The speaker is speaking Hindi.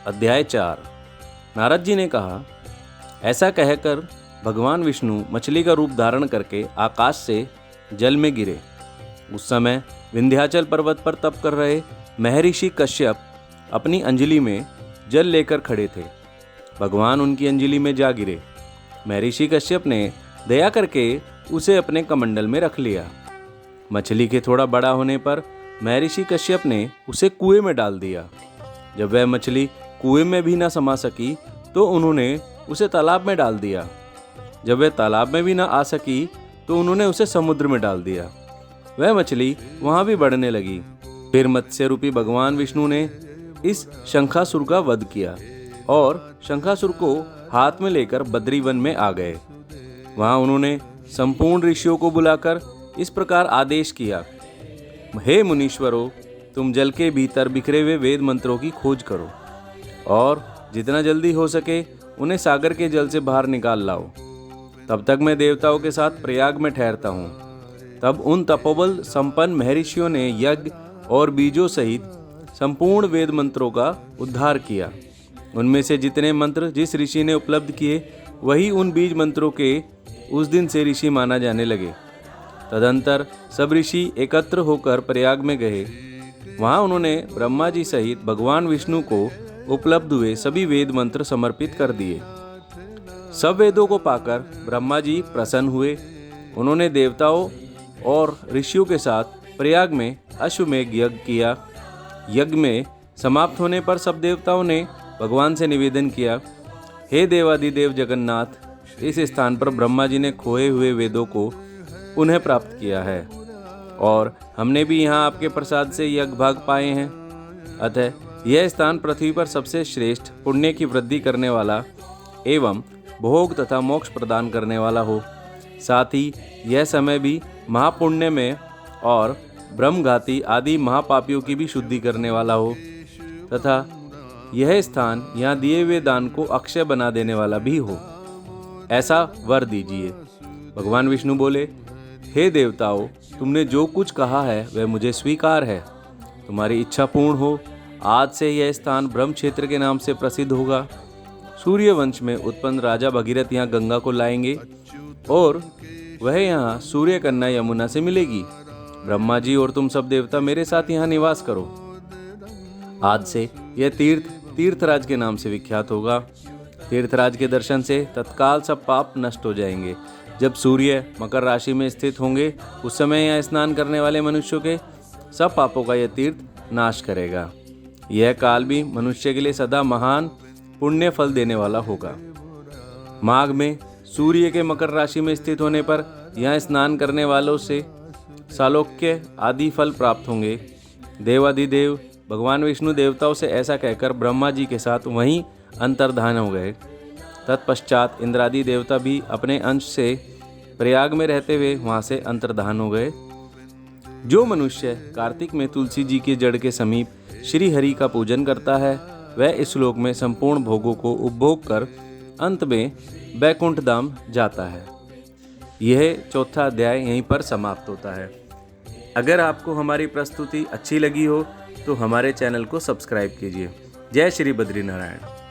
अध्याय 4। नारद जी ने कहा, ऐसा कहकर भगवान विष्णु मछली का रूप धारण करके आकाश से जल में गिरे। उस समय विंध्याचल पर्वत पर तप कर रहे महर्षि कश्यप अपनी अंजलि में जल लेकर खड़े थे। भगवान उनकी अंजलि में जा गिरे। महर्षि कश्यप ने दया करके उसे अपने कमंडल में रख लिया। मछली के थोड़ा बड़ा होने पर महर्षि कश्यप ने उसे कुएं में डाल दिया। जब वह मछली कुएं में भी न समा सकी तो उन्होंने उसे तालाब में डाल दिया। जब वह तालाब में भी न आ सकी तो उन्होंने उसे समुद्र में डाल दिया। वह मछली वहां भी बढ़ने लगी। फिर मत्स्य रूपी भगवान विष्णु ने इस शंखासुर का वध किया और शंखासुर को हाथ में लेकर बद्री वन में आ गए। वहां उन्होंने संपूर्ण ऋषियों को बुलाकर इस प्रकार आदेश किया, हे मुनीश्वरों, तुम जल के भीतर बिखरे हुए वेद मंत्रों की खोज करो और जितना जल्दी हो सके उन्हें सागर के जल से बाहर निकाल लाओ। तब तक मैं देवताओं के साथ प्रयाग में ठहरता हूँ। तब उन तपोबल संपन्न महर्षियों ने यज्ञ और बीजों सहित संपूर्ण वेद मंत्रों का उद्धार किया। उनमें से जितने मंत्र जिस ऋषि ने उपलब्ध किए वही उन बीज मंत्रों के उस दिन से ऋषि माना जाने लगे। तदंतर सब ऋषि एकत्र होकर प्रयाग में गए। वहां उन्होंने ब्रह्मा जी सहित भगवान विष्णु को उपलब्ध हुए सभी वेद मंत्र समर्पित कर दिए। सब वेदों को पाकर ब्रह्मा जी प्रसन्न हुए। उन्होंने देवताओं और ऋषियों के साथ प्रयाग में अश्वमेध यज्ञ किया। यज्ञ में समाप्त होने पर सब देवताओं ने भगवान से निवेदन किया, हे देवादिदेव जगन्नाथ, इस स्थान पर ब्रह्मा जी ने खोए हुए वेदों को पुनः प्राप्त किया है और हमने भी यहाँ आपके प्रसाद से यज्ञ भाग पाए हैं। अतः यह स्थान पृथ्वी पर सबसे श्रेष्ठ पुण्य की वृद्धि करने वाला एवं भोग तथा मोक्ष प्रदान करने वाला हो। साथ ही यह समय भी महापुण्य में और ब्रह्मघाती आदि महापापियों की भी शुद्धि करने वाला हो तथा यह स्थान यहाँ दिए हुए दान को अक्षय बना देने वाला भी हो। ऐसा वर दीजिए। भगवान विष्णु बोले, हे देवताओं, तुमने जो कुछ कहा है वह मुझे स्वीकार है। तुम्हारी इच्छा पूर्ण हो। आज से यह स्थान ब्रह्म क्षेत्र के नाम से प्रसिद्ध होगा। सूर्य वंश में उत्पन्न राजा भगीरथ यहाँ गंगा को लाएंगे और वह यहाँ सूर्य कन्या यमुना से मिलेगी। ब्रह्मा जी और तुम सब देवता मेरे साथ यहाँ निवास करो। आज से यह तीर्थ तीर्थराज के नाम से विख्यात होगा। तीर्थराज के दर्शन से तत्काल सब पाप नष्ट हो जाएंगे। जब सूर्य मकर राशि में स्थित होंगे उस समय यहाँ स्नान करने वाले मनुष्यों के सब पापों का यह तीर्थ नाश करेगा। यह काल भी मनुष्य के लिए सदा महान पुण्य फल देने वाला होगा। माघ में सूर्य के मकर राशि में स्थित होने पर यहाँ स्नान करने वालों से सालोक्य आदि फल प्राप्त होंगे। देवादिदेव भगवान विष्णु देवताओं से ऐसा कहकर ब्रह्मा जी के साथ वहीं अंतर्धान हो गए। तत्पश्चात इंद्रादि देवता भी अपने अंश से प्रयाग में रहते हुए वहाँ से अंतर्धान हो गए। जो मनुष्य कार्तिक में तुलसी जी के जड़ के समीप श्री हरि का पूजन करता है वह इस श्लोक में संपूर्ण भोगों को उपभोग कर अंत में बैकुंठ धाम जाता है। यह चौथा अध्याय यहीं पर समाप्त होता है। अगर आपको हमारी प्रस्तुति अच्छी लगी हो तो हमारे चैनल को सब्सक्राइब कीजिए। जय श्री बद्रीनारायण।